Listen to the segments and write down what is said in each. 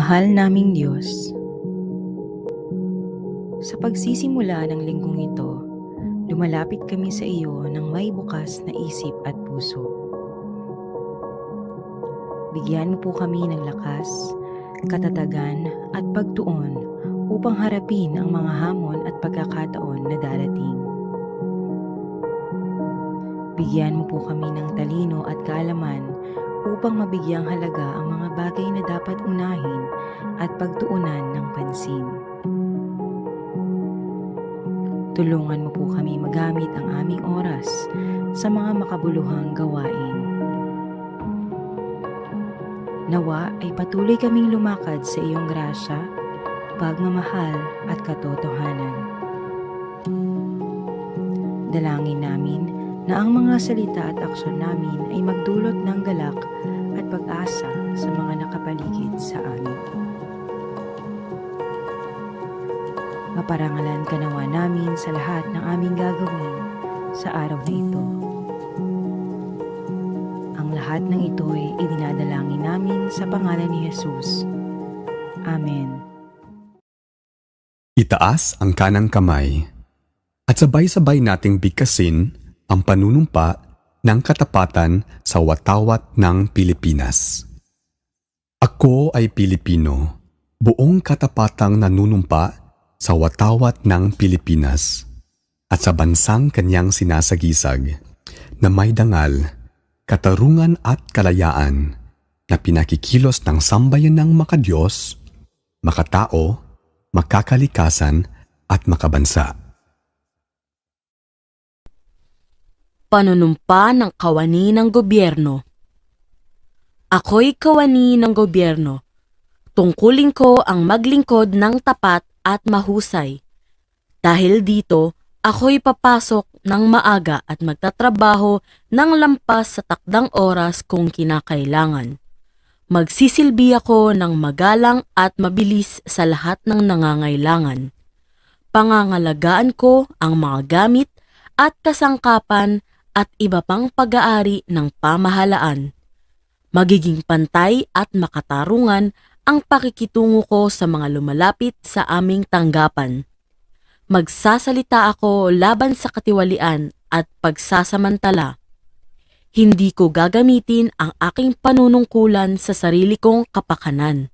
Mahal naming Diyos, sa pagsisimula ng linggong ito, lumalapit kami sa iyo ng may bukas na isip at puso. Bigyan mo po kami ng lakas, katatagan at pagtuon upang harapin ang mga hamon at pagkakataon na darating. Bigyan mo po kami ng talino at kaalaman upang mabigyang halaga ang mga bagay na dapat unahin at pagtuunan ng pansin. Tulungan mo po kami magamit ang aming oras sa mga makabuluhang gawain. Nawa ay patuloy kaming lumakad sa iyong grasya, pagmamahal at katotohanan. Dalangin namin na ang mga salita at aksyon namin ay magdulot ng galak at pag-asa sa mga nakapaligid sa amin. Maparangalan ka nawa namin sa lahat ng aming gagawin sa araw na ito. Ang lahat ng ito ay idinadalangin namin sa pangalan ni Jesus. Amen. Itaas ang kanang kamay at sabay-sabay nating bigkasin ang panunumpa ng katapatan sa watawat ng Pilipinas. Ako ay Pilipino, buong katapatang nanunumpa sa watawat ng Pilipinas at sa bansang kanyang sinasagisag na may dangal, katarungan at kalayaan na pinakikilos ng sambayan ng makadiyos, makatao, makakalikasan at makabansa. Panunumpa ng kawani ng gobyerno. Ako'y kawani ng gobyerno. Tungkulin ko ang maglingkod ng tapat at mahusay. Dahil dito, ako'y papasok ng maaga at magtatrabaho ng lampas sa takdang oras kung kinakailangan. Magsisilbi ako ng magalang at mabilis sa lahat ng nangangailangan. Pangangalagaan ko ang mga gamit at kasangkapan at iba pang pag-aari ng pamahalaan. Magiging pantay at makatarungan ang pakikitungo ko sa mga lumalapit sa aming tanggapan. Magsasalita ako laban sa katiwalian at pagsasamantala. Hindi ko gagamitin ang aking panunungkulan sa sarili kong kapakanan.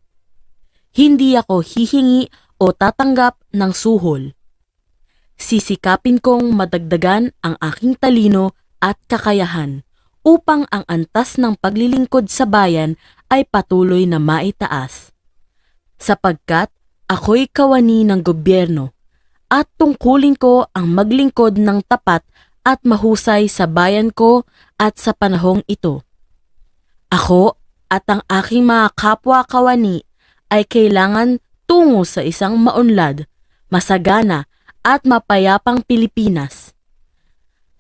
Hindi ako hihingi o tatanggap ng suhol. Sisikapin kong madagdagan ang aking talino at kakayahan upang ang antas ng paglilingkod sa bayan ay patuloy na maitaas. Sapagkat ako'y kawani ng gobyerno at tungkulin ko ang maglingkod ng tapat at mahusay sa bayan ko at sa panahong ito. Ako at ang aking mga kapwa kawani ay kailangan tungo sa isang maunlad, masagana at mapayapang Pilipinas.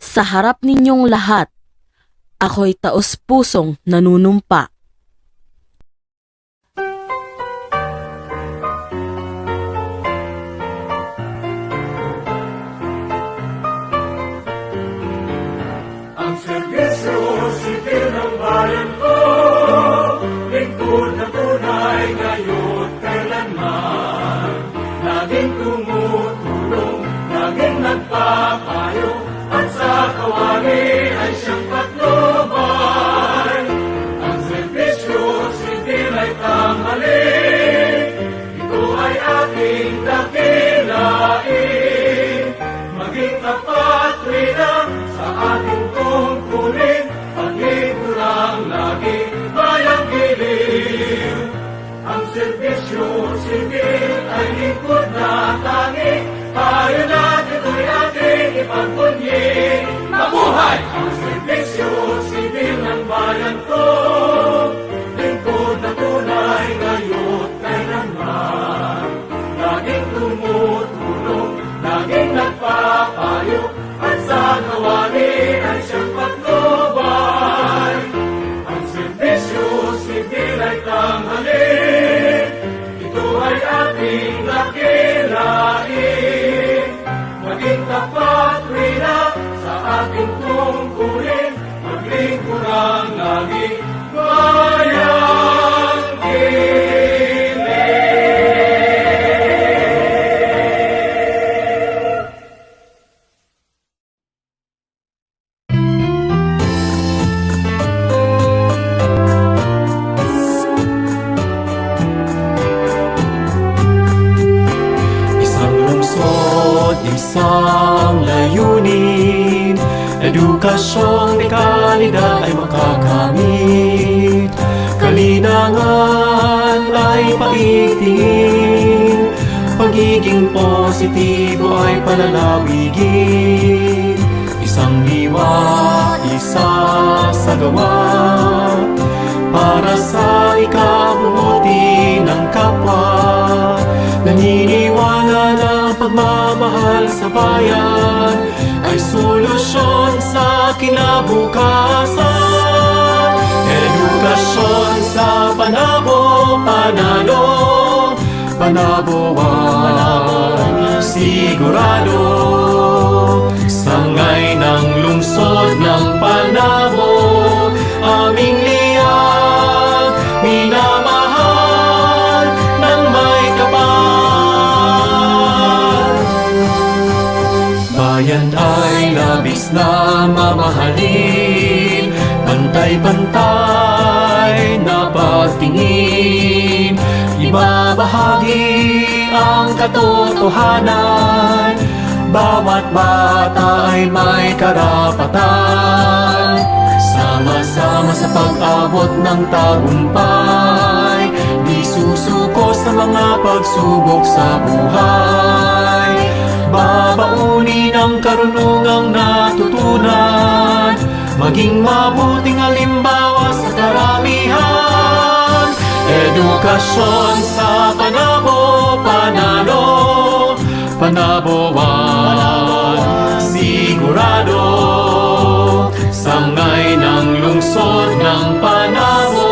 Sa harap ninyong lahat, ako'y taos-pusong nanunumpa. Ang serbisyo sibil ng bayan ko, lingkod na tunay ngayon kailanman. Laging tumutulong, laging nagpapayo, at sa kawani ay siyang patnubay. Ang serbisyo sibil ay tanghalin, ito ay ating dakilain. Maging tapat rin sa ating tungkulin, pag-igulang lagi bayang giliw. Ang serbisyo sibil ay lingkod na tangi, tayo natin ito'y ating ipagpunyi. Mabuhay ang serbisyo sibil ng bayan ko, lingkod na tunay ngayon kailanman. Laging tumutulong, laging nagpapayo, at sa kawani ay siyang patnubay. Ang serbisyo sibil ay tanghalin, ito ay ating dakilain. Maging tapat rin sa ating tungkulin, maglingkurang lagi bayang giliw. isang layunin, edukasyong may kalidad ay makakamit, kalinangan ay paigtingin, pagiging positibo ay palalawigin. Isang diwa, isa sa gawa, para sa ikabubuti ng kapwa. Naniniwala na pagmamahal sa bayan ay solusyon sa kinabukasan. Edukasyon sa Panabo, panalo, Panaboan, sigurado. Sangay ng lungsod ng Panabo, aming liyag, minamahal ng may kapal. Bayan ay labis na mamahalin, pantay-pantay na pagtingin, ibabahagi ang katotohanan. Bawat bata ay may karapatan, sama-sama sa pag-abot ng tagumpay, di susuko sa mga pagsubok sa buhay. Babaunin ang karunungang natutunan, maging mabuting halimbawa sa karamihan. Edukasyon sa Panabo, panalo, Panaboan, sigurado. Sangay ng lungsod ng Panabo,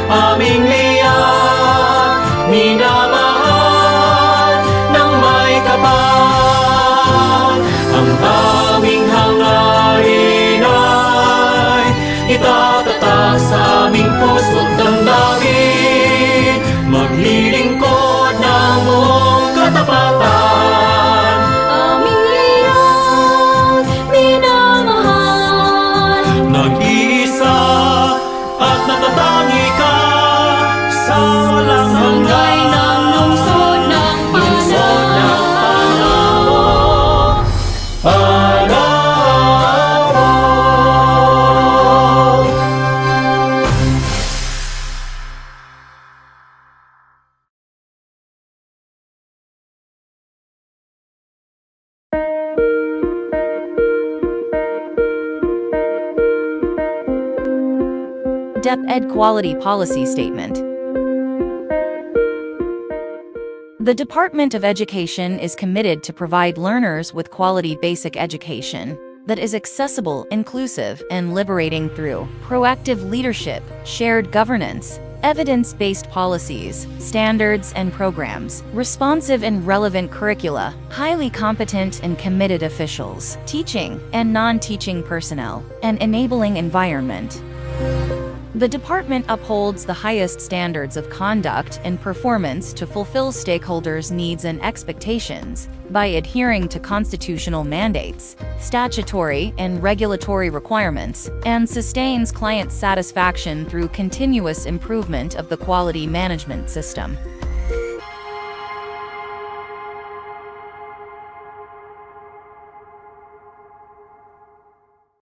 aming liyag, minamahal ng may kapal. Ang aming hangarin ay itatatak sa aming puso't damdamin, maglilingkod ng buong katapatan. Aming liyag, minamahal. Nag-iisa at natatangi ka sa walang Sangay hanggan. ng lungsod ng Lungsod ng Panabo, Panabo. DepEd Quality Policy Statement. The Department of Education is committed to provide learners with quality basic education that is accessible, inclusive, and liberating through proactive leadership, shared governance, evidence-based policies, standards and programs, responsive and relevant curricula, highly competent and committed officials, teaching and non-teaching personnel, and enabling environment. The department upholds the highest standards of conduct and performance to fulfill stakeholders' needs and expectations by adhering to constitutional mandates, statutory and regulatory requirements, and sustains client satisfaction through continuous improvement of the quality management system.